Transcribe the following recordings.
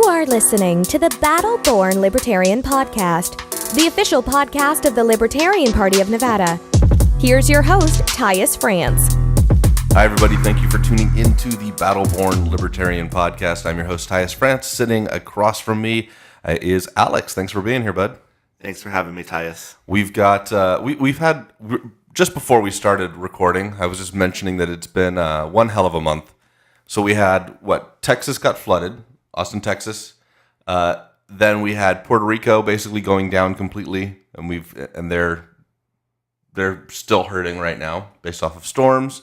are listening to the Battle Born Libertarian podcast, the official podcast of the Libertarian Party of Nevada. Here's your host, Tyus France. Hi, everybody. Thank you for tuning into the Battle Born Libertarian podcast. I'm your host, Tyus France. Sitting across from me is Alex. Thanks for being here, bud. Thanks for having me, Tyus. We've got, we've had, just before we started recording, I was just mentioning that it's been one hell of a month. So we had, Texas got flooded, Austin, Texas. Then we had Puerto Rico basically going down completely, and they're still hurting right now based off of storms.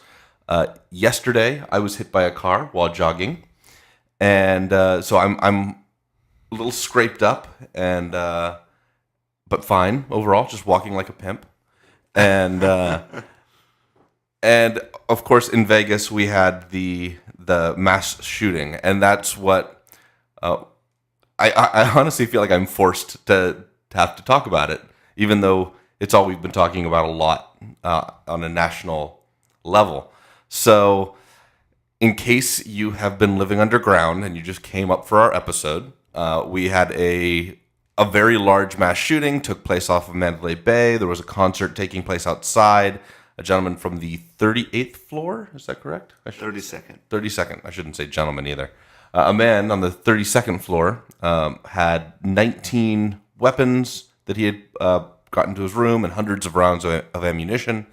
Yesterday, I was hit by a car while jogging, and so I'm a little scraped up, and but fine overall, just walking like a pimp. And and of course, in Vegas, we had the mass shooting, and that's what I honestly feel like I'm forced to have to talk about it, even though it's all we've been talking about a lot on a national level. So, in case you have been living underground and you just came up for our episode, we had a very large mass shooting took place off of Mandalay Bay. There was a concert taking place outside. A gentleman from the 38th floor, is that correct? 32nd. 32nd. I shouldn't say gentleman either. A man on the 32nd floor had 19 weapons that he had gotten to his room and hundreds of rounds of ammunition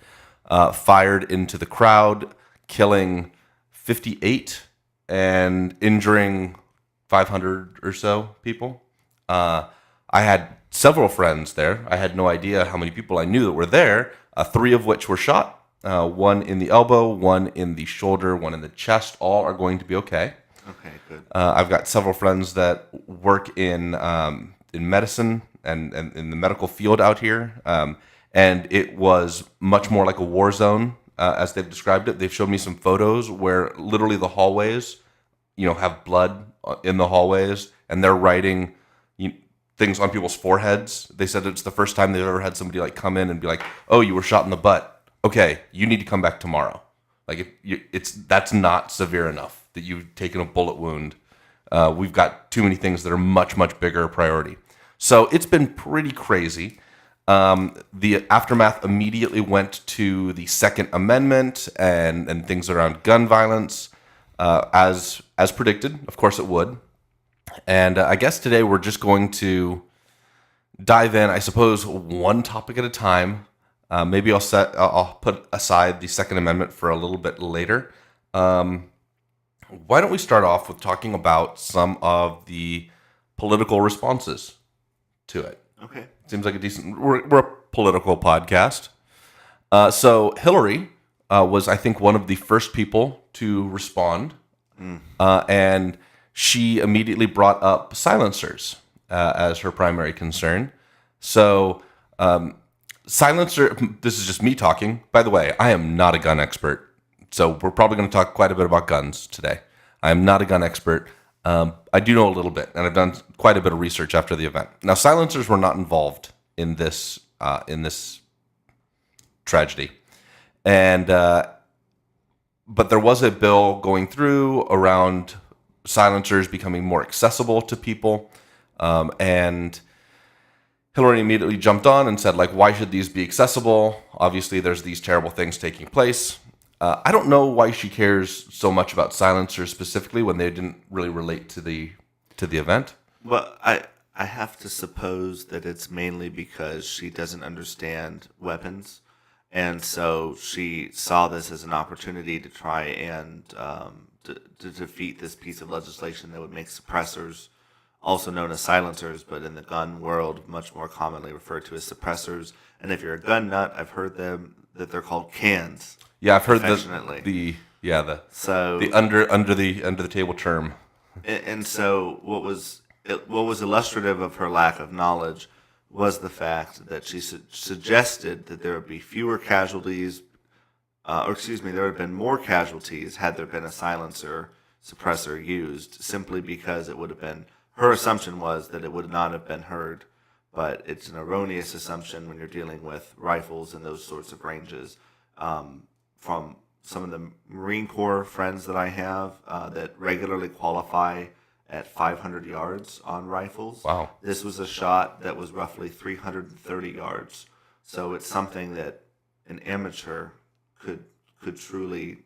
fired into the crowd, killing 58 and injuring 500 or so people. I had several friends there. I had no idea how many people I knew that were there, 3 of which were shot, one in the elbow, one in the shoulder, one in the chest. All are going to be okay. Okay, good. I've got several friends that work in medicine and in the medical field out here, and it was much more like a war zone, as they've described it. They've showed me some photos where literally the hallways, have blood in the hallways, and they're writing things on people's foreheads. They said it's the first time they've ever had somebody come in and be like, "Oh, you were shot in the butt. Okay, you need to come back tomorrow." That's not severe enough that you've taken a bullet wound. We've got too many things that are much, much bigger priority. So it's been pretty crazy. The aftermath immediately went to the Second Amendment and things around gun violence, as predicted. Of course it would. And I guess today we're just going to dive in, I suppose, one topic at a time. Maybe I'll put aside the Second Amendment for a little bit later. Why don't we start off with talking about some of the political responses to it? Okay. Seems like a decent... We're a political podcast. So Hillary was, I think, one of the first people to respond. And she immediately brought up silencers as her primary concern. So silencer... This is just me talking. By the way, I am not a gun expert. So we're probably going to talk quite a bit about guns today. I am not a gun expert. I do know a little bit, and I've done quite a bit of research after the event. Now, silencers were not involved in this tragedy, and but there was a bill going through around silencers becoming more accessible to people, and Hillary immediately jumped on and said, why should these be accessible? Obviously, there's these terrible things taking place. I don't know why she cares so much about silencers specifically when they didn't really relate to the event. Well, I have to suppose that it's mainly because she doesn't understand weapons, and so she saw this as an opportunity to try and to defeat this piece of legislation that would make suppressors, also known as silencers, but in the gun world much more commonly referred to as suppressors. And if you're a gun nut, I've heard that they're called cans. Yeah, I've heard the under the table term. And so what was illustrative of her lack of knowledge was the fact that she suggested that there would be fewer casualties, there would have been more casualties had there been a silencer suppressor used, simply because it would have been, her assumption was that it would not have been heard, but it's an erroneous assumption when you're dealing with rifles and those sorts of ranges. From some of the Marine Corps friends that I have that regularly qualify at 500 yards on rifles. Wow. This was a shot that was roughly 330 yards. So it's something that an amateur could truly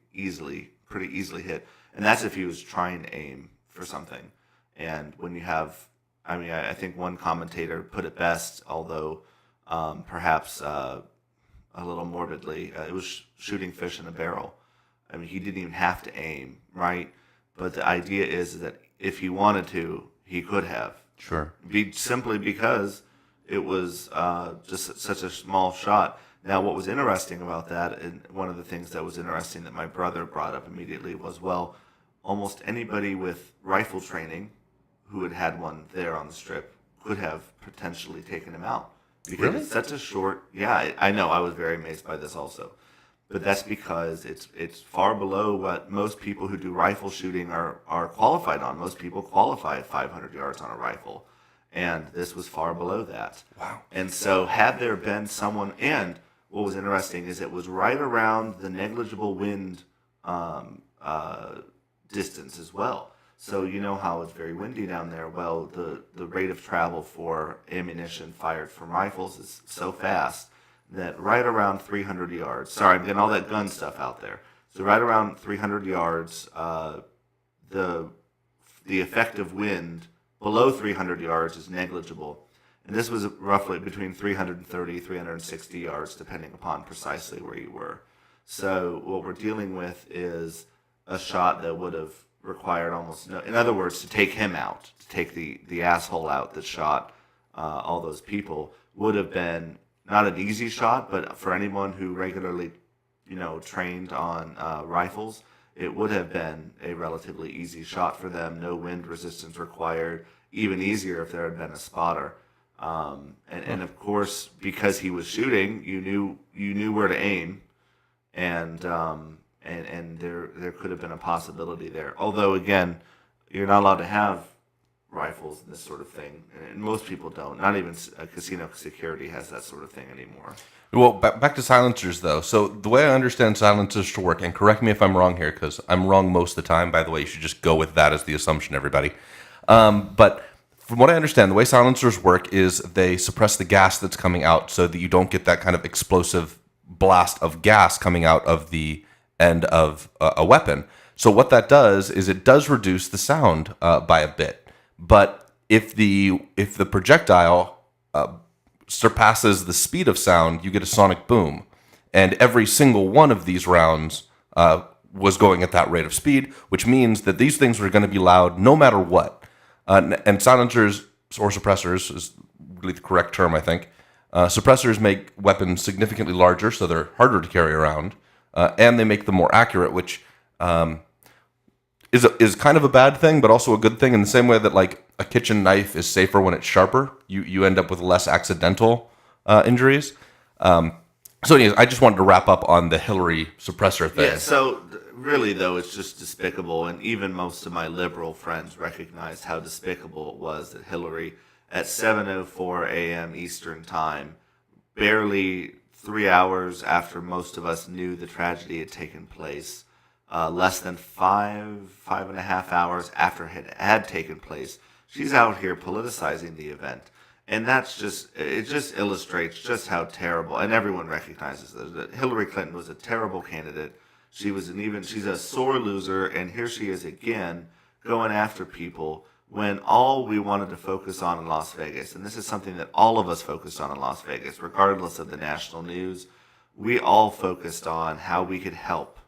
pretty easily hit. And that's if he was trying to aim for something. And when you have, I think one commentator put it best, although perhaps a little morbidly, it was shooting fish in a barrel. I mean, he didn't even have to aim, right? But the idea is that if he wanted to, he could have. Sure. Simply because it was just such a small shot. Now, what was interesting about that, and one of the things that was interesting that my brother brought up immediately was, well, almost anybody with rifle training who had one there on the strip could have potentially taken him out. Because Really? it's such a short, yeah, I know, I was very amazed by this also. But that's because it's far below what most people who do rifle shooting are qualified on. Most people qualify at 500 yards on a rifle. And this was far below that. Wow. And so had there been someone, and what was interesting is it was right around the negligible wind distance as well. So you know how it's very windy down there. Well, the rate of travel for ammunition fired from rifles is so fast that right around 300 yards, sorry, I'm getting all that gun stuff out there. So right around 300 yards, the effective wind below 300 yards is negligible. And this was roughly between 330, 360 yards, depending upon precisely where you were. So what we're dealing with is a shot that would have required almost no, in other words, to take him out, to take the asshole out that shot all those people, would have been not an easy shot, but for anyone who regularly, trained on rifles, it would have been a relatively easy shot for them. No wind resistance required. Even easier if there had been a spotter. And of course, because he was shooting, you knew where to aim, and there could have been a possibility there. Although again, you're not allowed to have rifles and this sort of thing, and most people don't. Not even casino security has that sort of thing anymore. Well, back to silencers, though. So the way I understand silencers to work, and correct me if I'm wrong here, because I'm wrong most of the time. By the way, you should just go with that as the assumption, everybody. But from what I understand, the way silencers work is they suppress the gas that's coming out so that you don't get that kind of explosive blast of gas coming out of the end of a weapon. So what that does is it does reduce the sound by a bit. But if the projectile surpasses the speed of sound, you get a sonic boom. And every single one of these rounds was going at that rate of speed, which means that these things are going to be loud no matter what. And silencers or suppressors is really the correct term, I think. Suppressors make weapons significantly larger, so they're harder to carry around, and they make them more accurate, which is kind of a bad thing, but also a good thing in the same way that like a kitchen knife is safer when it's sharper. You end up with less accidental injuries. So anyways, I just wanted to wrap up on the Hillary suppressor thing. Yeah, so really, though, it's just despicable, and even most of my liberal friends recognized how despicable it was that Hillary, at 7:04 a.m. Eastern Time, barely 3 hours after most of us knew the tragedy had taken place, less than five and a half hours after it had taken place, she's out here politicizing the event. And it just illustrates just how terrible, and everyone recognizes that Hillary Clinton was a terrible candidate. She's a sore loser, and here she is again going after people when all we wanted to focus on in Las Vegas, and this is something that all of us focused on in Las Vegas, regardless of the national news, we all focused on how we could help.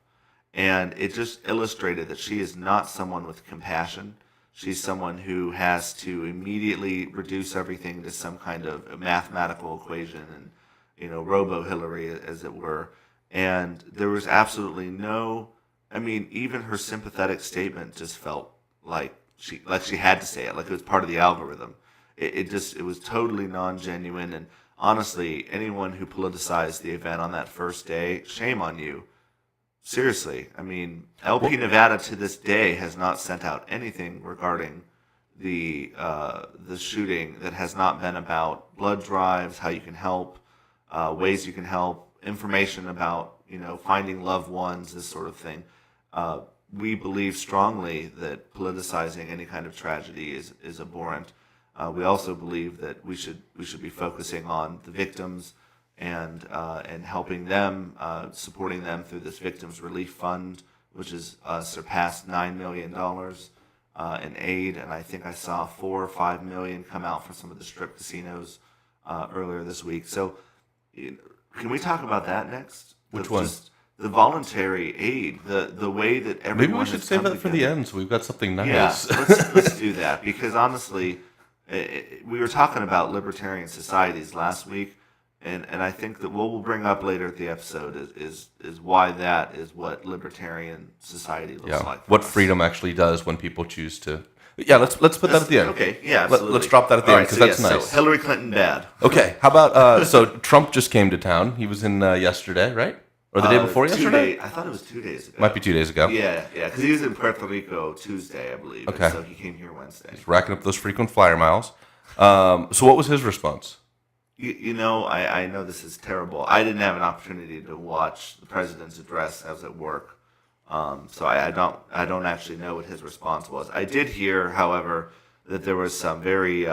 And it just illustrated that she is not someone with compassion. She's someone who has to immediately reduce everything to some kind of mathematical equation and, robo-Hillary, as it were. And there was absolutely even her sympathetic statement just felt like she had to say it, like it was part of the algorithm. It was totally non-genuine. And honestly, anyone who politicized the event on that first day, shame on you. Seriously, LP Nevada to this day has not sent out anything regarding the shooting that has not been about blood drives, how you can help, ways you can help, information about finding loved ones, this sort of thing. we believe strongly that politicizing any kind of tragedy is abhorrent. We also believe that we should be focusing on the victims and helping them, supporting them through this Victims Relief Fund, which has surpassed $9 million in aid, and I think I saw 4 or 5 million come out from some of the strip casinos earlier this week. So, can we talk about that next? Which one? Just the voluntary aid, the way that everyone. Maybe we should save that for the end, so we've got something nice. Yeah, let's do that, because honestly, we were talking about libertarian societies last week. And I think that what we'll bring up later at the episode is why that is what libertarian society looks like. What us. freedom actually does when people choose to. Yeah, let's put that at the end. Okay, yeah, absolutely. Let's drop that at the end because that's nice. So Hillary Clinton bad. Okay, how about so Trump just came to town. He was in yesterday, right? Or the day before yesterday? I thought it was 2 days ago. Might be 2 days ago. Yeah, because he was in Puerto Rico Tuesday, I believe. Okay. And so he came here Wednesday. He's racking up those frequent flyer miles. So what was his response? I know this is terrible. I didn't have an opportunity to watch the president's address. I was at work, so I don't actually know what his response was. I did hear, however, that there was some very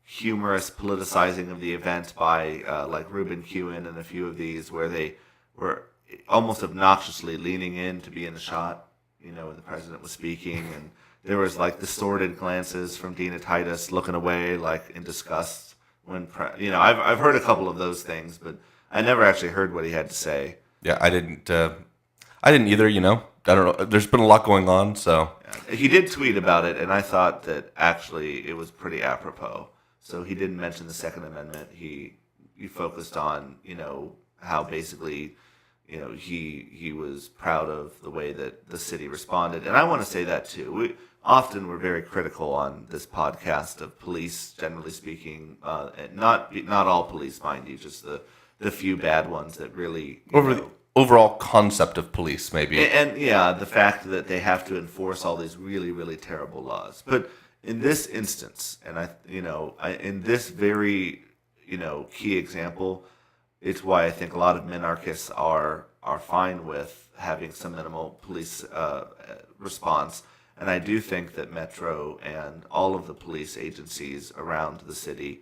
humorous politicizing of the event by like Ruben Kewen and a few of these, where they were almost obnoxiously leaning in to be in the shot, when the president was speaking, and there was like distorted glances from Dina Titus looking away like in disgust. When I've heard a couple of those things, but I never actually heard what he had to say. Yeah, I didn't either. I don't know. There's been a lot going on, so he did tweet about it, and I thought that actually it was pretty apropos. So he didn't mention the Second Amendment. He focused on how basically he was proud of the way that the city responded, and I want to say that too. We're very critical on this podcast of police, generally speaking. And not all police, mind you, just the few bad ones that really the overall concept of police, maybe. And the fact that they have to enforce all these really, really terrible laws. But in this instance, and in this very key example, it's why I think a lot of minarchists are fine with having some minimal police response. And I do think that Metro and all of the police agencies around the city,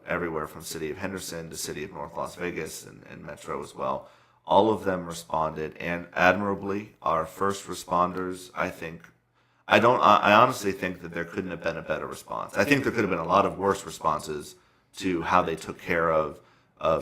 everywhere from City of Henderson to City of North Las Vegas and Metro as well, all of them responded, and admirably. Our first responders, I honestly think that there couldn't have been a better response. I think there could have been a lot of worse responses to how they took care of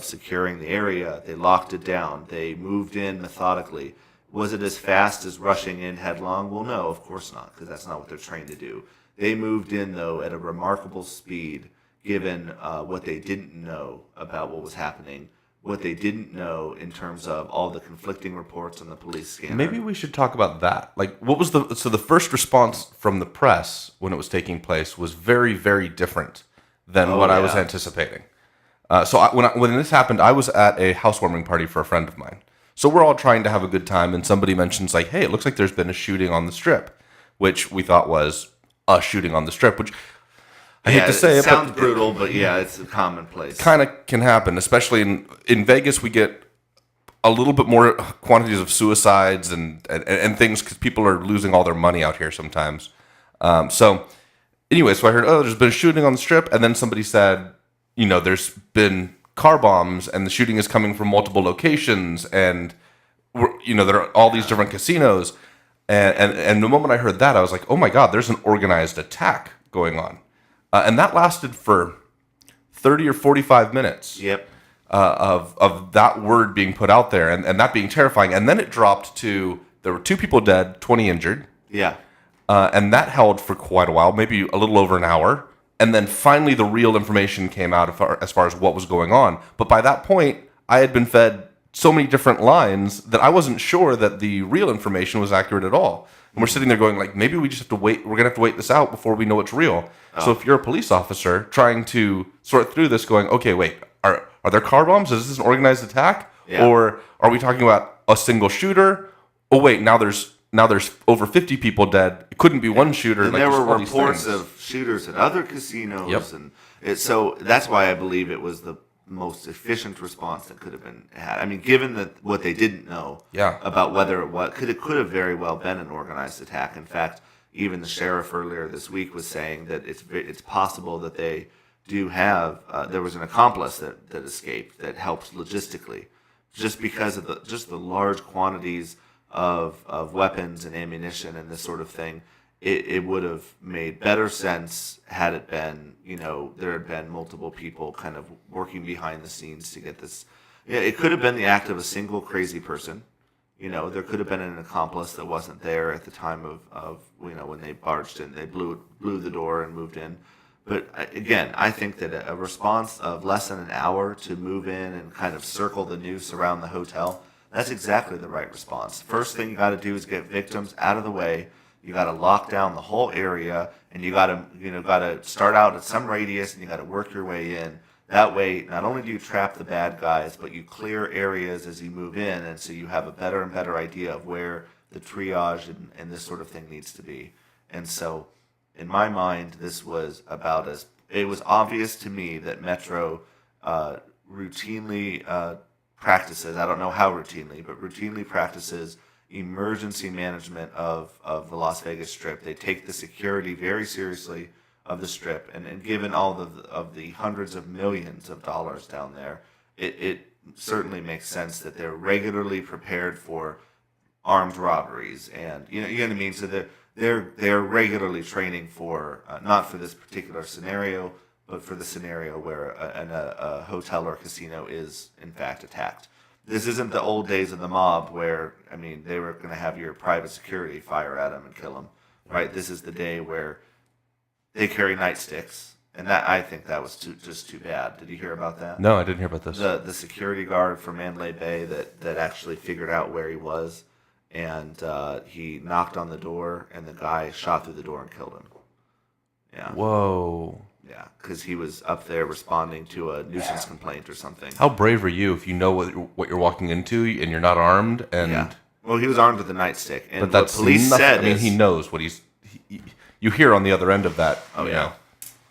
securing the area. They locked it down. They moved in methodically. Was it as fast as rushing in headlong? Well, no, of course not, because that's not what they're trained to do. They moved in, though, at a remarkable speed, given what they didn't know about what was happening, what they didn't know in terms of all the conflicting reports on the police scanner. Maybe we should talk about that. Like, what was the first response from the press when it was taking place was very, very different than what I was anticipating. When this happened, I was at a housewarming party for a friend of mine. So we're all trying to have a good time, and somebody mentions like, "Hey, it looks like there's been a shooting on the Strip," which we thought was a shooting on the Strip. Which I hate to say it sounds brutal, but it's a commonplace. Kind of can happen, especially in Vegas. We get a little bit more quantities of suicides and things because people are losing all their money out here sometimes. So I heard, there's been a shooting on the Strip, and then somebody said, there's been car bombs, and the shooting is coming from multiple locations, and there are all these different casinos, and the moment I heard that, I was like, oh my God, there's an organized attack going on, and that lasted for 30 or 45 minutes. Yep. Of that word being put out there, and that being terrifying, and then it dropped to there were 2 people dead, 20 injured. Yeah. And that held for quite a while, maybe a little over an hour. And then finally the real information came out as far as what was going on. But by that point, I had been fed so many different lines that I wasn't sure that the real information was accurate at all. And we're sitting there going like, maybe we just have to wait. We're going to have to wait this out before we know it's real. Oh. So if you're a police officer trying to sort through this going, okay, wait, are there car bombs? Is this an organized attack? Yeah. Or are we talking about a single shooter? Oh, wait, now there's over 50 people dead. It couldn't be one shooter. And there were reports of shooters at other casinos. Yep. And so that's why I believe it was the most efficient response that could have been had. I mean, given that what they didn't know about whether it could have very well been an organized attack. In fact, even the sheriff earlier this week was saying that it's possible that they do have there was an accomplice that escaped that helped logistically, just because of the large quantities of weapons and ammunition and this sort of thing. It would have made better sense had it been, there had been multiple people kind of working behind the scenes to get this. Yeah, it could have been the act of a single crazy person. There could have been an accomplice that wasn't there at the time of when they barged in, they blew the door and moved in. But again, I think that a response of less than an hour to move in and kind of circle the noose around the hotel, that's exactly the right response. First thing you got to do is get victims out of the way. You got to lock down the whole area, and you got to start out at some radius, and you got to work your way in. That way, not only do you trap the bad guys, but you clear areas as you move in, and so you have a better and better idea of where the triage and this sort of thing needs to be. And so, in my mind, this was it was obvious to me that Metro routinely practices, I don't know how routinely, but routinely practices emergency management of the Las Vegas Strip. They take the security very seriously of the Strip, and given all of the hundreds of millions of dollars down there, it certainly makes sense that they're regularly prepared for armed robberies, and you know what I mean. So they're regularly training for not for this particular scenario, but for the scenario where a hotel or casino is in fact attacked. This isn't the old days of the mob where, I mean, they were going to have your private security fire at them and kill them, right? This is the day where they carry nightsticks, and that I think that was just too bad. Did you hear about that? No, I didn't hear about this. The security guard from Mandalay Bay that actually figured out where he was, and he knocked on the door, and the guy shot through the door and killed him. Yeah. Whoa. Yeah, because he was up there responding to a nuisance complaint or something. How brave are you if you know what you're walking into and you're not armed? And yeah. Well, he was armed with a nightstick, and but that's what police nothing. said. I mean, he knows what you hear on the other end of that. Oh yeah, know.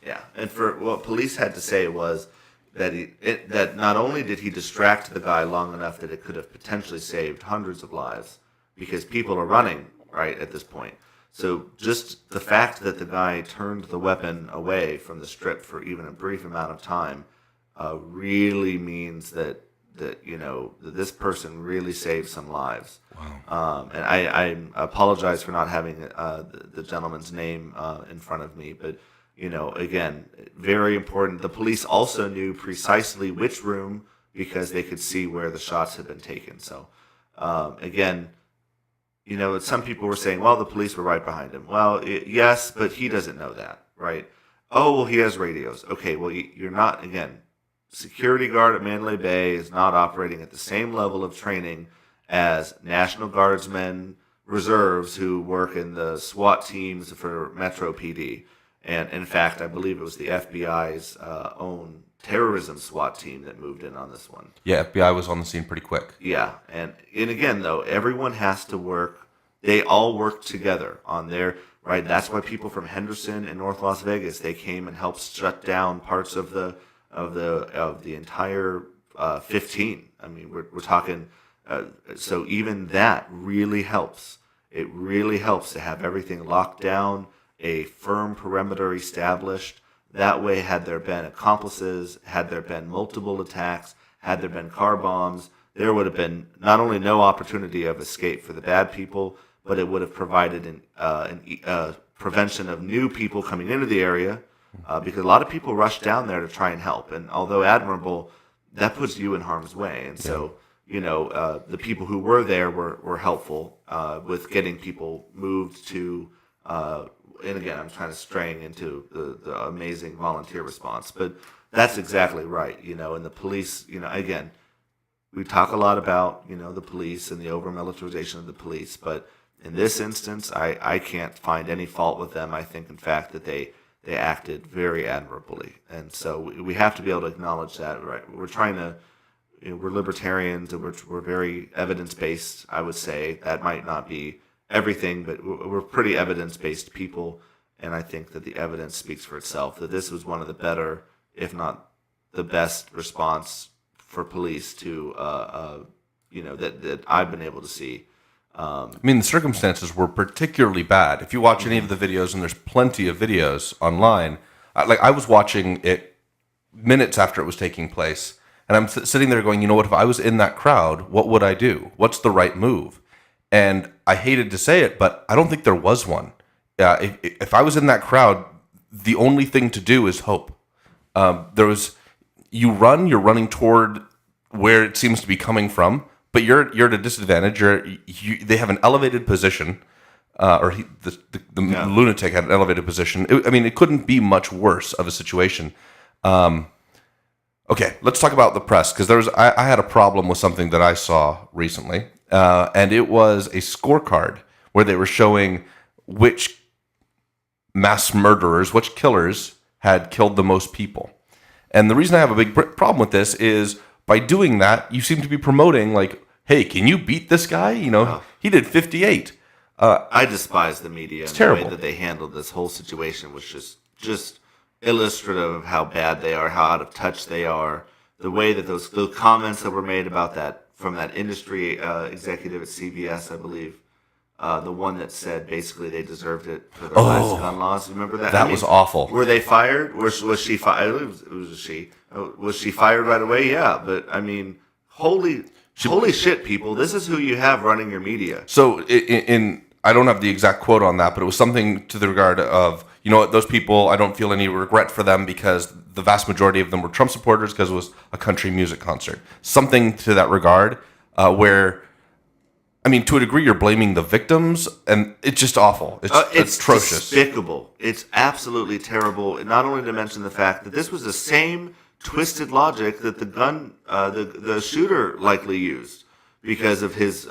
Yeah. And for what police had to say was that that not only did he distract the guy long enough that it could have potentially saved hundreds of lives, because people are running right at this point. So just the fact that the guy turned the weapon away from the Strip for even a brief amount of time really means that this person really saved some lives. Wow. And I apologize for not having the gentleman's name in front of me, but again, very important. The police also knew precisely which room because they could see where the shots had been taken. So again. Some people were saying, well, the police were right behind him. Well, yes, but he doesn't know that, right? Oh, well, he has radios. Okay, well, you're not, again, security guard at Mandalay Bay is not operating at the same level of training as National Guardsmen reserves who work in the SWAT teams for Metro PD. And in fact, I believe it was the FBI's own terrorism SWAT team that moved in on this one. Yeah, FBI was on the scene pretty quick. Yeah, and again, though, everyone has to work. They all work together on their, right? That's why people from Henderson and North Las Vegas, they came and helped shut down parts of the entire 15. I mean, we're talking, so even that really helps. It really helps to have everything locked down, a firm perimeter established. That way, had there been accomplices, had there been multiple attacks, had there been car bombs, there would have been not only no opportunity of escape for the bad people, but it would have provided an prevention of new people coming into the area, because a lot of people rush down there to try and help. And although admirable, that puts you in harm's way. And so, the people who were there were helpful with getting people moved to and again, I'm trying to straying into the amazing volunteer response, but that's exactly right. And the police, again, we talk a lot about, the police and the over-militarization of the police, but in this instance, I can't find any fault with them. I think, in fact, that they acted very admirably. And so we have to be able to acknowledge that, right? We're trying to, we're libertarians, and we're very evidence-based, I would say. That might not be everything, but we're pretty evidence-based people, and I think that the evidence speaks for itself, that this was one of the better, if not the best response for police to that I've been able to see. I mean, the circumstances were particularly bad. If you watch any of the videos, and there's plenty of videos online, I was watching it minutes after it was taking place, and I'm sitting there going, you know what, if I was in that crowd, what would I do? What's the right move? And I hated to say it, but I don't think there was one. If I was in that crowd, the only thing to do is hope. You're running toward where it seems to be coming from, but you're at a disadvantage. They have an elevated position, the lunatic had an elevated position. It couldn't be much worse of a situation. Okay, let's talk about the press, because I had a problem with something that I saw recently, and it was a scorecard where they were showing which mass murderers, which killers had killed the most people. And the reason I have a big problem with this is by doing that, you seem to be promoting, like, hey, can you beat this guy? He did 58. I despise the media. It's terrible. The way that they handled this whole situation was just illustrative of how bad they are, how out of touch they are. The way that those comments that were made about that from that industry executive at CBS, I believe, the one that said basically they deserved it for their last gun laws. Remember that? That was awful. Were they fired? Was she fired? It was she. Was she fired right away? Yeah, but holy shit, people! This is who you have running your media. So I don't have the exact quote on that, but it was something to the regard of, you know what, those people, I don't feel any regret for them because the vast majority of them were Trump supporters because it was a country music concert. Something to that regard, where, to a degree, you're blaming the victims, and it's just awful. It's atrocious. Despicable. It's absolutely terrible. Not only to mention the fact that this was the same twisted logic that the shooter likely used because of his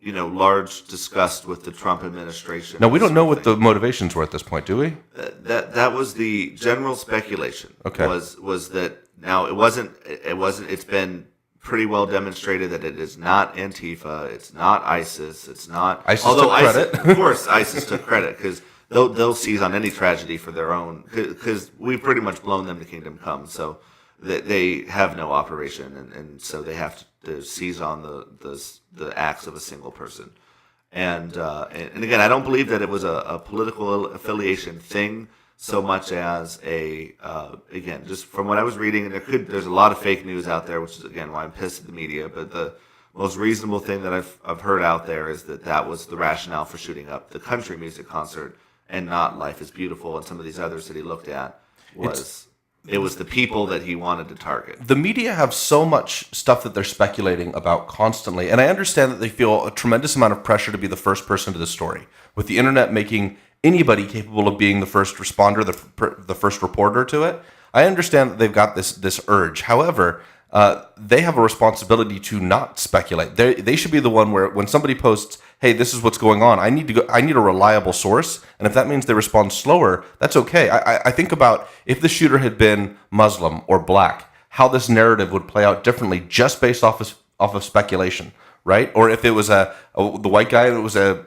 large disgust with the Trump administration. Now, we don't know what the motivations were at this point, do we? That was the general speculation. Okay. Was that now it wasn't it's been pretty well demonstrated that it is not Antifa, it's not ISIS, it's not ISIS took credit. Of course ISIS took credit because they'll seize on any tragedy for their own, because we've pretty much blown them to kingdom come, so they have no operation, and so they have to seize on the acts of a single person. And again, I don't believe that it was a political affiliation thing so much as again, just from what I was reading, and there's a lot of fake news out there, which is again why I'm pissed at the media. But the most reasonable thing that I've heard out there is that was the rationale for shooting up the country music concert and not Life is Beautiful and some of these others that he looked at. It was the people that he wanted to target. The media have so much stuff that they're speculating about constantly, and I understand that they feel a tremendous amount of pressure to be the first person to the story, with the internet making anybody capable of being the first responder, the first reporter to it. I understand that they've got this urge. However, they have a responsibility to not speculate. They should be the one where when somebody posts, hey, this is what's going on, I need a reliable source, and if that means they respond slower, that's okay. I think about if the shooter had been Muslim or black, how this narrative would play out differently just based off of speculation, right? Or if it was the white guy and it was a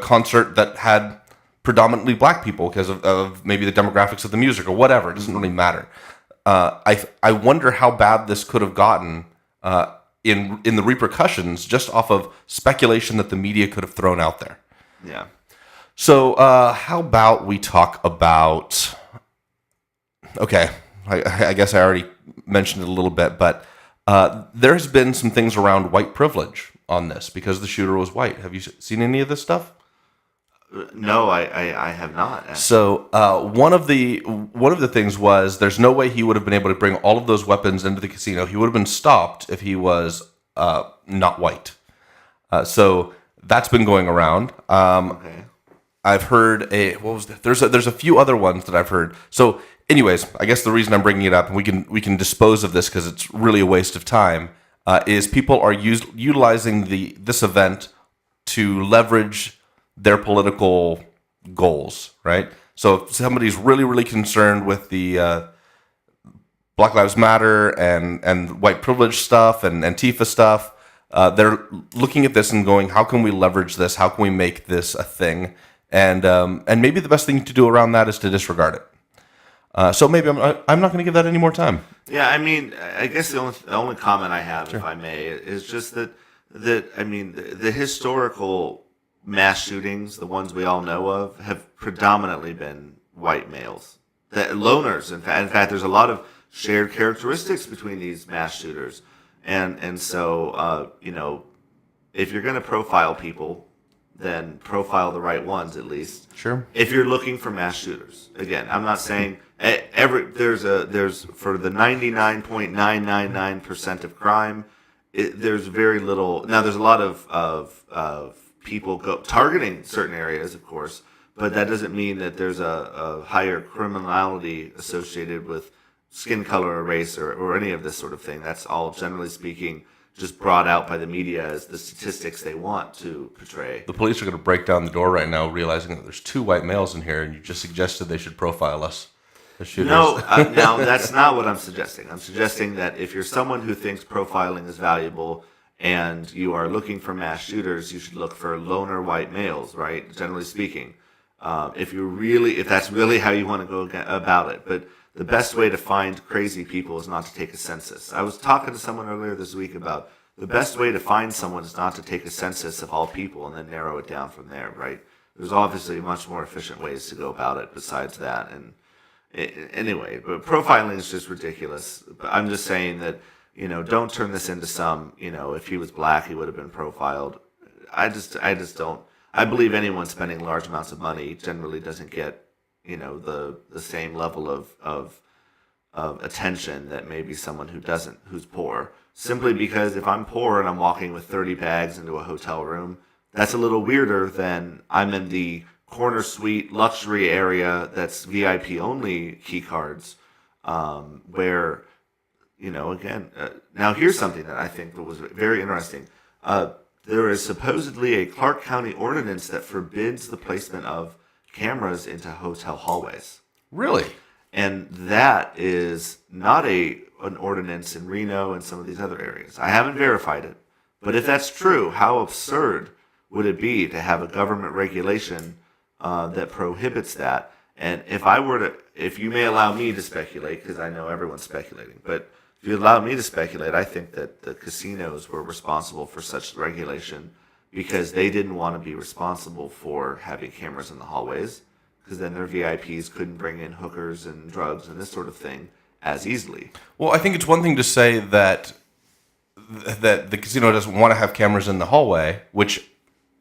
concert that had predominantly black people because of maybe the demographics of the music or whatever, it doesn't really matter. I wonder how bad this could have gotten in the repercussions just off of speculation that the media could have thrown out there. Yeah. So how about we talk about? Okay, I guess I already mentioned it a little bit, but there's been some things around white privilege on this because the shooter was white. Have you seen any of this stuff? No, I have not. Actually. So one of the things was there's no way he would have been able to bring all of those weapons into the casino. He would have been stopped if he was not white. So that's been going around. Okay. I've heard there's a few other ones that I've heard. So anyways, I guess the reason I'm bringing it up, and we can dispose of this because it's really a waste of time, is people are utilizing this event to leverage their political goals, right? So if somebody's really, really concerned with the Black Lives Matter and white privilege stuff and Antifa stuff, they're looking at this and going, how can we leverage this? How can we make this a thing? And maybe the best thing to do around that is to disregard it. So maybe I'm not going to give that any more time. Yeah, I mean, I guess the only comment I have, if I may, is just that I mean, the historical mass shootings, the ones we all know of, have predominantly been white males, that loners. In fact, there's a lot of shared characteristics between these mass shooters, and so if you're going to profile people, then profile the right ones at least. Sure. If you're looking for mass shooters, again, I'm not saying there's for the 99.999% of crime, there's very little. Now there's a lot of people targeting certain areas, of course, but that doesn't mean that there's a higher criminality associated with skin color or race or any of this sort of thing. That's all, generally speaking, just brought out by the media as the statistics they want to portray. The police are going to break down the door right now, realizing that there's 2 white males in here, and you just suggested they should profile us as shooters. No, now that's not what I'm suggesting. I'm suggesting that if you're someone who thinks profiling is valuable and you are looking for mass shooters, you should look for loner white males, right? Generally speaking, if that's really how you want to go about it. But the best way to find crazy people is not to take a census. I was talking to someone earlier this week about the best way to find someone is not to take a census of all people and then narrow it down from there, right? There's obviously much more efficient ways to go about it besides that. And anyway, but profiling is just ridiculous. But I'm just saying that, don't turn this into some, if he was black, he would have been profiled. I just don't. I believe anyone spending large amounts of money generally doesn't get the same level of attention that maybe someone who's poor. Simply because if I'm poor and I'm walking with 30 bags into a hotel room, that's a little weirder than I'm in the corner suite luxury area that's VIP only key cards, where, again, now here's something that I think was very interesting. There is supposedly a Clark County ordinance that forbids the placement of cameras into hotel hallways. Really? And that is not an ordinance in Reno and some of these other areas. I haven't verified it, but if that's true, how absurd would it be to have a government regulation that prohibits that? And if you may allow me to speculate, because I know everyone's speculating, but if you allow me to speculate, I think that the casinos were responsible for such regulation because they didn't want to be responsible for having cameras in the hallways, because then their VIPs couldn't bring in hookers and drugs and this sort of thing as easily. Well, I think it's one thing to say that the casino doesn't want to have cameras in the hallway, which,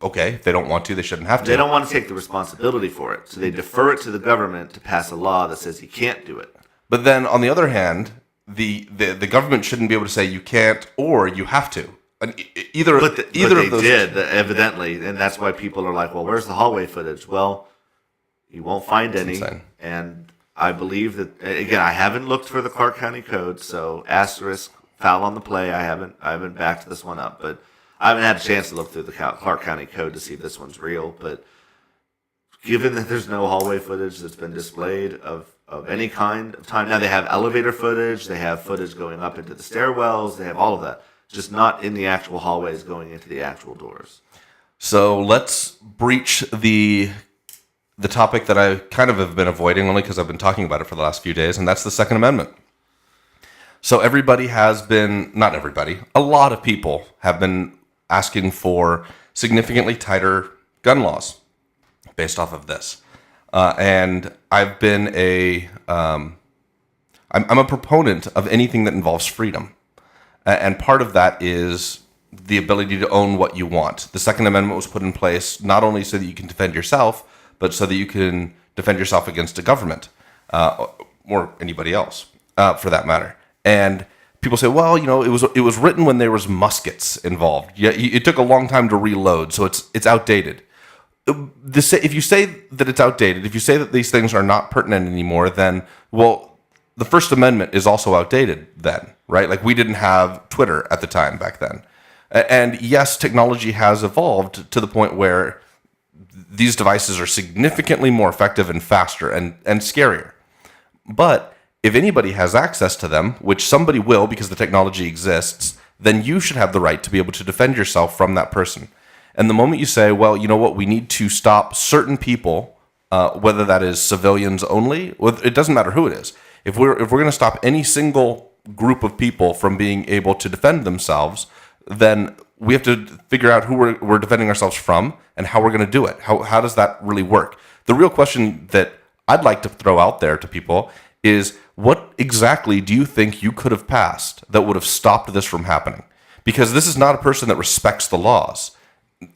okay, if they don't want to, they shouldn't have to. They don't want to take the responsibility for it, so they defer it to the government to pass a law that says you can't do it. But then, on the other hand, the government shouldn't be able to say you can't or you have to. And either of those did, evidently, and that's why people are like, well, where's the hallway footage? Well, you won't find any. Insane. And I believe that, again, I haven't looked for the Clark County Code, so asterisk, foul on the play. I haven't backed this one up, but I haven't had a chance to look through the Clark County Code to see if this one's real. But given that there's no hallway footage that's been displayed of any kind of time, now they have elevator footage, they have footage going up into the stairwells, they have all of that, just not in the actual hallways going into the actual doors. So let's breach the topic that I kind of have been avoiding only because I've been talking about it for the last few days, and that's the Second Amendment. So not everybody, a lot of people have been asking for significantly tighter gun laws based off of this. And I've been I'm a proponent of anything that involves freedom. And part of that is the ability to own what you want. The Second Amendment was put in place not only so that you can defend yourself, but so that you can defend yourself against a government or anybody else, for that matter. And people say, well, it was written when there was muskets involved. Yeah, it took a long time to reload, so it's outdated. If you say that it's outdated, if you say that these things are not pertinent anymore, then, well, the First Amendment is also outdated then, right? Like, we didn't have Twitter at the time back then. And yes, technology has evolved to the point where these devices are significantly more effective and faster and scarier. But if anybody has access to them, which somebody will because the technology exists, then you should have the right to be able to defend yourself from that person. And the moment you say, well, you know what, we need to stop certain people, whether that is civilians only, it doesn't matter who it is. If we're going to stop any single group of people from being able to defend themselves, then we have to figure out who we're defending ourselves from and how we're going to do it. How does that really work? The real question that I'd like to throw out there to people is, what exactly do you think you could have passed that would have stopped this from happening? Because this is not a person that respects the laws.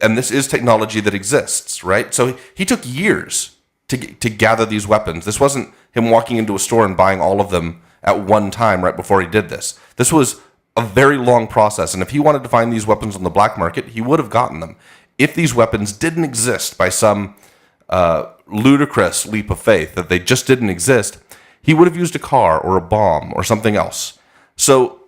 And this is technology that exists, right? So he took years to gather these weapons. This wasn't him walking into a store and buying all of them at one time right before he did this. This was a very long process. And if he wanted to find these weapons on the black market, he would have gotten them. If these weapons didn't exist by some ludicrous leap of faith, that they just didn't exist, he would have used a car or a bomb or something else. So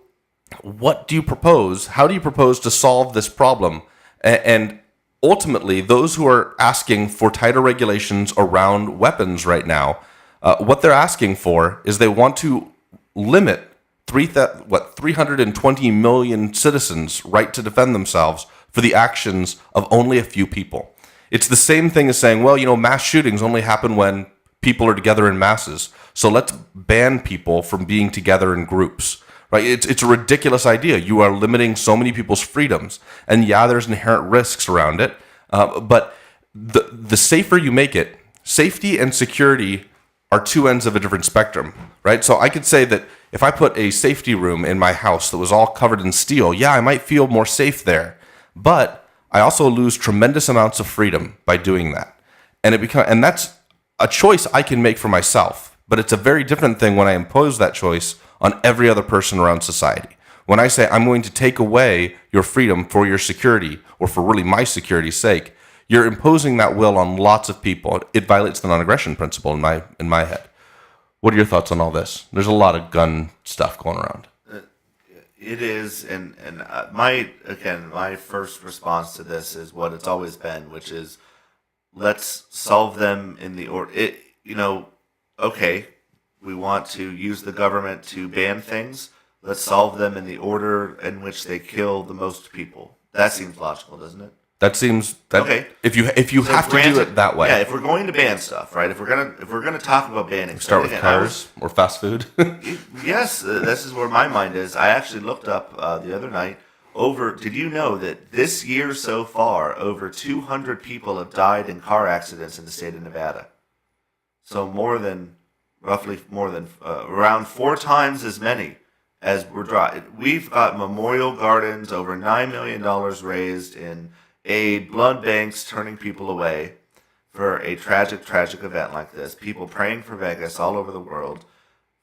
what do you propose? How do you propose to solve this problem? And ultimately, those who are asking for tighter regulations around weapons right now, what they're asking for is they want to limit 320 million citizens' right to defend themselves for the actions of only a few people. It's the same thing as saying, well, mass shootings only happen when people are together in masses, so let's ban people from being together in groups. Right? It's a ridiculous idea. You are limiting so many people's freedoms, and yeah, there's inherent risks around it. But the safer you make it, safety and security are two ends of a different spectrum, right? So I could say that if I put a safety room in my house that was all covered in steel, yeah, I might feel more safe there, but I also lose tremendous amounts of freedom by doing that, and that's a choice I can make for myself. But it's a very different thing when I impose that choice on every other person around society. When I say I'm going to take away your freedom for your security, or for really my security's sake, you're imposing that will on lots of people. It violates the non-aggression principle in my head. What are your thoughts on all this? There's a lot of gun stuff going around. It is, and my first response to this is what it's always been, which is, let's solve them in the order. Okay, we want to use the government to ban things. Let's solve them in the order in which they kill the most people. That seems logical, doesn't it? That seems okay. If you So have to do it that way, yeah. If we're going to ban stuff, right? If we're gonna talk about banning, start with cars or fast food. Yes, this is where my mind is. I actually looked up the other night. Did you know that this year so far, over 200 people have died in car accidents in the state of Nevada? So roughly more than around 4 times as many as we're driving. We've got memorial gardens, over $9 million raised in aid, blood banks turning people away for a tragic event like this. People praying for Vegas all over the world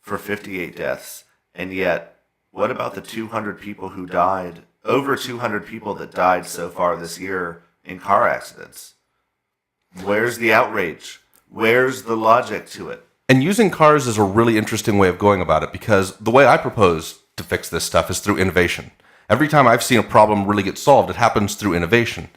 for 58 deaths. And yet, what about the 200 people who died, over 200 people that died so far this year in car accidents? Where's the outrage? Where's the logic to it? And using cars is a really interesting way of going about it, because the way I propose to fix this stuff is through innovation. Every time I've seen a problem really get solved, it happens through innovation.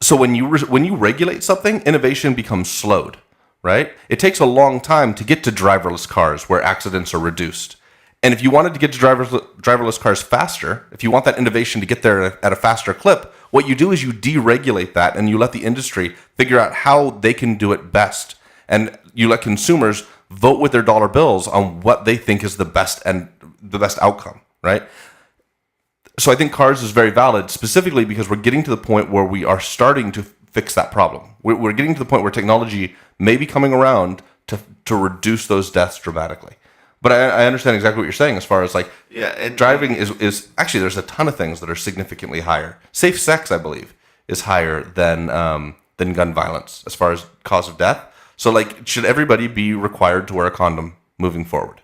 So when you regulate something, innovation becomes slowed, right? It takes a long time to get to driverless cars where accidents are reduced. And if you wanted to get to driverless cars faster, if you want that innovation to get there at a faster clip, what you do is you deregulate that and you let the industry figure out how they can do it best. And you let consumers vote with their dollar bills on what they think is the best outcome, right? So I think cars is very valid, specifically because we're getting to the point where we are starting to fix that problem. We're getting to the point where technology may be coming around to reduce those deaths dramatically. But I understand exactly what you're saying as far as and driving is actually, there's a ton of things that are significantly higher. Safe sex, I believe, is higher than gun violence as far as cause of death. So should everybody be required to wear a condom moving forward?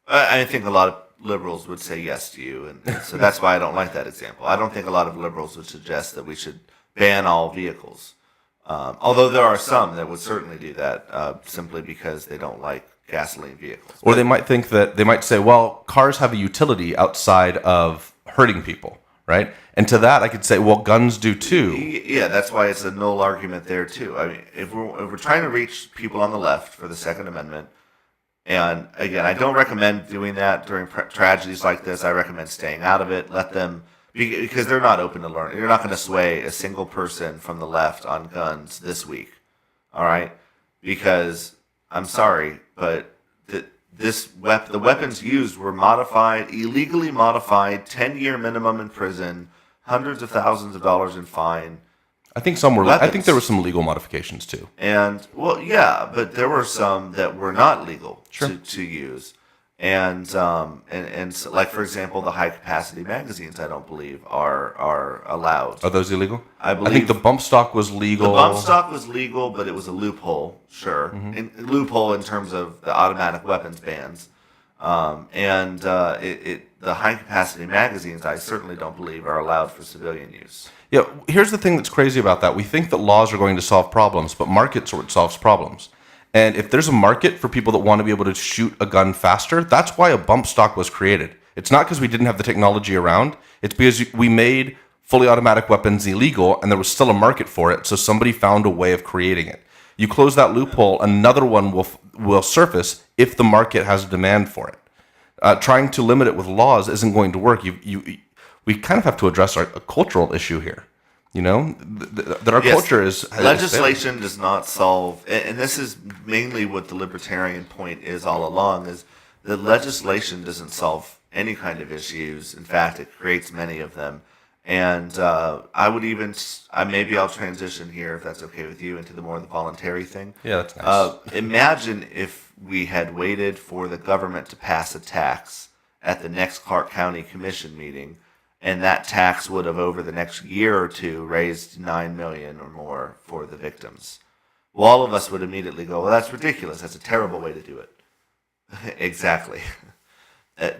I think a lot of liberals would say yes to you, and so that's why I don't like that example. I don't think a lot of liberals would suggest that we should ban all vehicles. Although there are some that would certainly do that simply because they don't like gasoline vehicles. Or they might say, well, cars have a utility outside of hurting people, right? And to that, I could say, well, guns do too. Yeah, that's why it's a null argument there too. I mean, if we're trying to reach people on the left for the Second Amendment, and again, I don't recommend doing that during tragedies like this. I recommend staying out of it. Let them, because they're not open to learn. You're not going to sway a single person from the left on guns this week, all right? Because I'm sorry, but the weapons used were illegally modified, 10-year minimum in prison, hundreds of thousands of dollars in fine. I think some were. I think there were some legal modifications too. And well, yeah, but there were some that were not legal to use, and so, like for example, the high capacity magazines, I don't believe are allowed. Are those illegal? I believe. I think the bump stock was legal. The bump stock was legal, but it was a loophole, sure, loophole in terms of the automatic weapons bans, the high capacity magazines, I certainly don't believe are allowed for civilian use. Yeah, here's the thing that's crazy about that. We think that laws are going to solve problems, but markets are what solves problems. And if there's a market for people that want to be able to shoot a gun faster, that's why a bump stock was created. It's not because we didn't have the technology around. It's because we made fully automatic weapons illegal, and there was still a market for it, so somebody found a way of creating it. You close that loophole, another one will surface if the market has a demand for it. Trying to limit it with laws isn't going to work. We kind of have to address a cultural issue here. You know, that our culture is... Legislation does not solve, and this is mainly what the libertarian point is all along, is that legislation doesn't solve any kind of issues. In fact, it creates many of them. And I would even, maybe I'll transition here, if that's okay with you, into the more the voluntary thing. Yeah, that's nice. Imagine if we had waited for the government to pass a tax at the next Clark County Commission meeting, and that tax would have, over the next year or two, raised $9 million or more for the victims. Well, all of us would immediately go, well, that's ridiculous. That's a terrible way to do it. Exactly.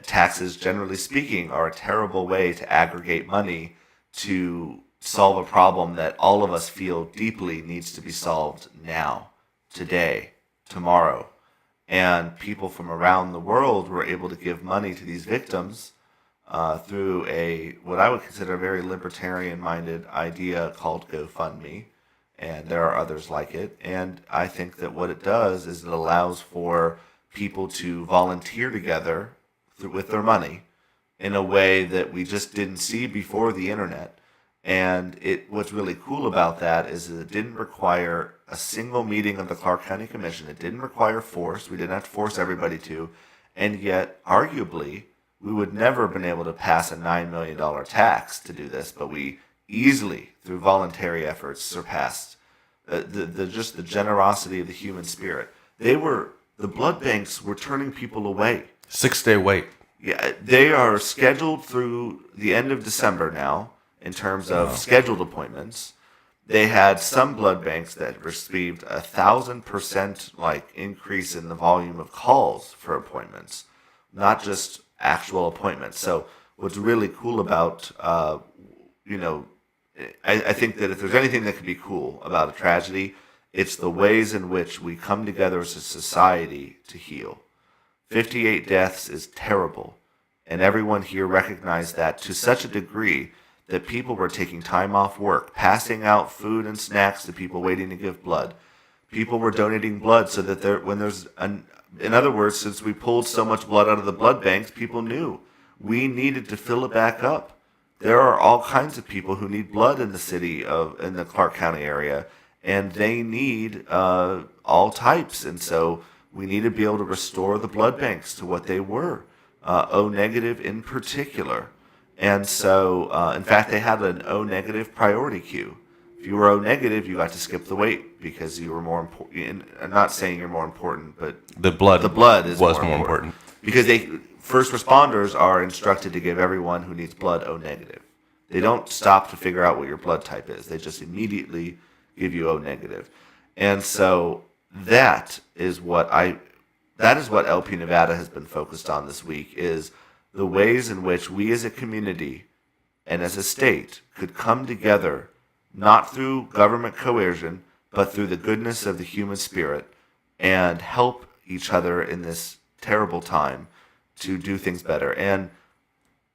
Taxes, generally speaking, are a terrible way to aggregate money to solve a problem that all of us feel deeply needs to be solved now, today, tomorrow. And people from around the world were able to give money to these victims through what I would consider a very libertarian-minded idea called GoFundMe, and there are others like it. And I think that what it does is it allows for people to volunteer together with their money in a way that we just didn't see before the internet. And what's really cool about that is that it didn't require a single meeting of the Clark County Commission. It didn't require force. We didn't have to force everybody to. And yet, arguably, we would never have been able to pass a $9 million tax to do this, but we easily, through voluntary efforts, surpassed just the generosity of the human spirit. The blood banks were turning people away. 6-day wait. Yeah, they are scheduled through the end of December now in terms of scheduled appointments. They had some blood banks that received 1,000% increase in the volume of calls for appointments, not just actual appointments. So what's really cool about, I think that if there's anything that could be cool about a tragedy, it's the ways in which we come together as a society to heal. 58 deaths is terrible, and everyone here recognized that to such a degree that people were taking time off work, passing out food and snacks to people waiting to give blood. People were donating blood so that in other words, since we pulled so much blood out of the blood banks, people knew we needed to fill it back up. There are all kinds of people who need blood in in the Clark County area, and they need all types, and so we need to be able to restore the blood banks to what they were, O negative in particular. And so, in fact, they had an O negative priority queue. If you were O negative, you got to skip the wait because you were more important. I'm not saying you're more important, but the blood was more important. Because first responders are instructed to give everyone who needs blood O negative. They don't stop to figure out what your blood type is. They just immediately give you O negative. And so that is what LP Nevada has been focused on this week, is the ways in which we as a community and as a state could come together, not through government coercion, but through the goodness of the human spirit, and help each other in this terrible time to do things better. And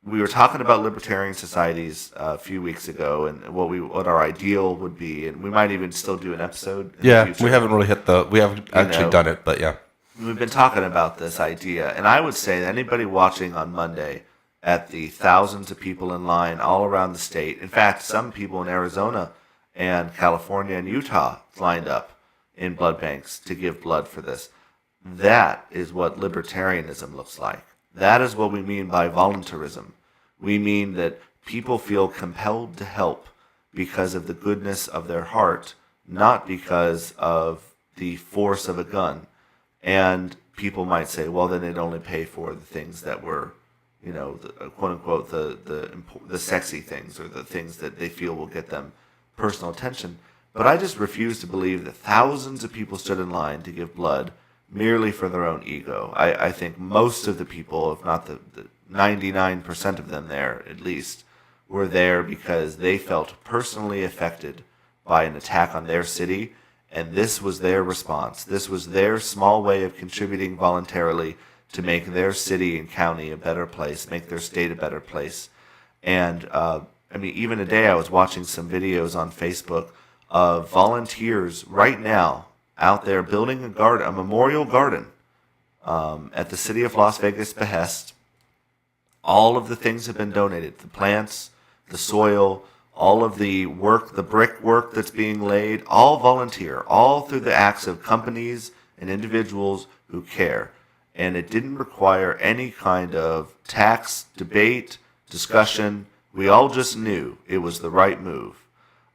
we were talking about libertarian societies a few weeks ago, and what our ideal would be, and we might even still do an episode. Yeah, we haven't really we haven't actually done it, but yeah. We've been talking about this idea, and I would say that anybody watching on Monday at the thousands of people in line all around the state, in fact, some people in Arizona and California and Utah lined up in blood banks to give blood for this. That is what libertarianism looks like. That is what we mean by voluntarism. We mean that people feel compelled to help because of the goodness of their heart, not because of the force of a gun. And people might say, well, then they'd only pay for the things that were, the, quote unquote, the sexy things, or the things that they feel will get them personal attention. But I just refuse to believe that thousands of people stood in line to give blood merely for their own ego. I think most of the people, if not the 99% of them there at least, were there because they felt personally affected by an attack on their city, and this was their response. This was their small way of contributing voluntarily to make their city and county a better place, make their state a better place. And even today I was watching some videos on Facebook of volunteers right now out there building a memorial garden at the city of Las Vegas' behest. All of the things have been donated: the plants, the soil, all of the work, the brickwork that's being laid, all volunteer, all through the acts of companies and individuals who care. And it didn't require any kind of tax, debate, discussion. We all just knew it was the right move.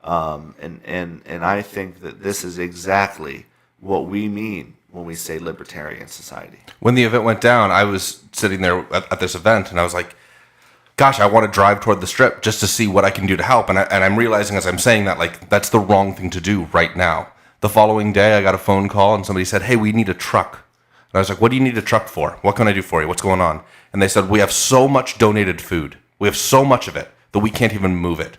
And I think that this is exactly what we mean when we say libertarian society. When the event went down, I was sitting there at this event, and I was like, gosh, I want to drive toward the strip just to see what I can do to help. And I'm realizing as I'm saying that, like, that's the wrong thing to do right now. The following day, I got a phone call, and somebody said, hey, we need a truck. And I was like, what do you need a truck for? What can I do for you? What's going on? And they said, we have so much donated food. We have so much of it that we can't even move it.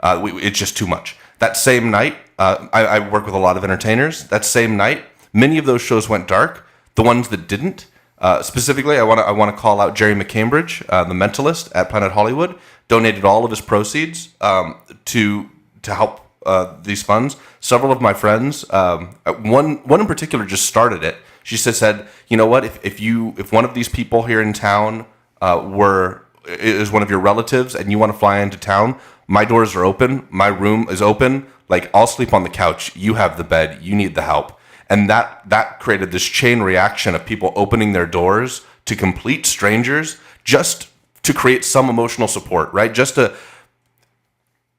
It's just too much. That same night, I work with a lot of entertainers. That same night, many of those shows went dark. The ones that didn't, specifically, I want to call out Jerry McCambridge, the Mentalist at Planet Hollywood, donated all of his proceeds to help these funds. Several of my friends, one in particular, just started it. She said, you know what? If one of these people here in town is one of your relatives and you want to fly into town, my doors are open. My room is open. Like, I'll sleep on the couch. You have the bed. You need the help. And that created this chain reaction of people opening their doors to complete strangers just to create some emotional support, right?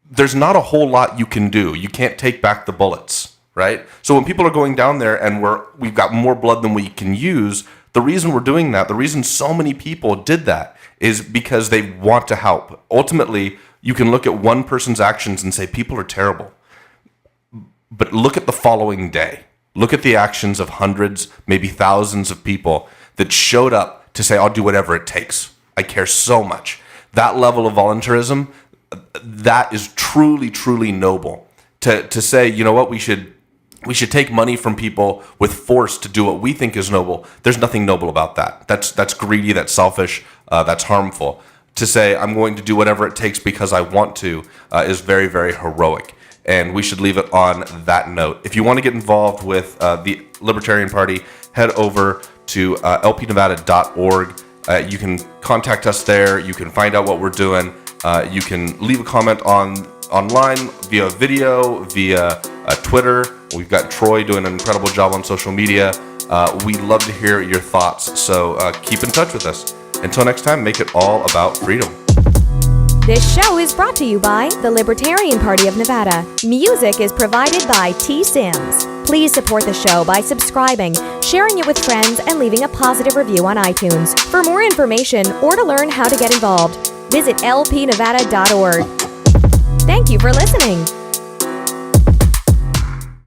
There's not a whole lot you can do. You can't take back the bullets, right? So when people are going down there and we've got more blood than we can use, the reason we're doing that, the reason so many people did that is because they want to help. Ultimately, you can look at one person's actions and say people are terrible. But look at the following day. Look at the actions of hundreds, maybe thousands of people that showed up to say, I'll do whatever it takes. I care so much. That level of voluntarism, that is truly, truly noble. To say, you know what, we should take money from people with force to do what we think is noble. There's nothing noble about that. That's greedy, that's selfish, that's harmful. To say, I'm going to do whatever it takes because I want to, is very, very heroic. And we should leave it on that note. If you want to get involved with the Libertarian Party, head over to lpnevada.org. You can contact us there. You can find out what we're doing. You can leave a comment online via video, via Twitter. We've got Troy doing an incredible job on social media. We love to hear your thoughts, so keep in touch with us. Until next time, make it all about freedom. This show is brought to you by the Libertarian Party of Nevada. Music is provided by T. Sims. Please support the show by subscribing, sharing it with friends, and leaving a positive review on iTunes. For more information or to learn how to get involved, visit lpnevada.org. Thank you for listening.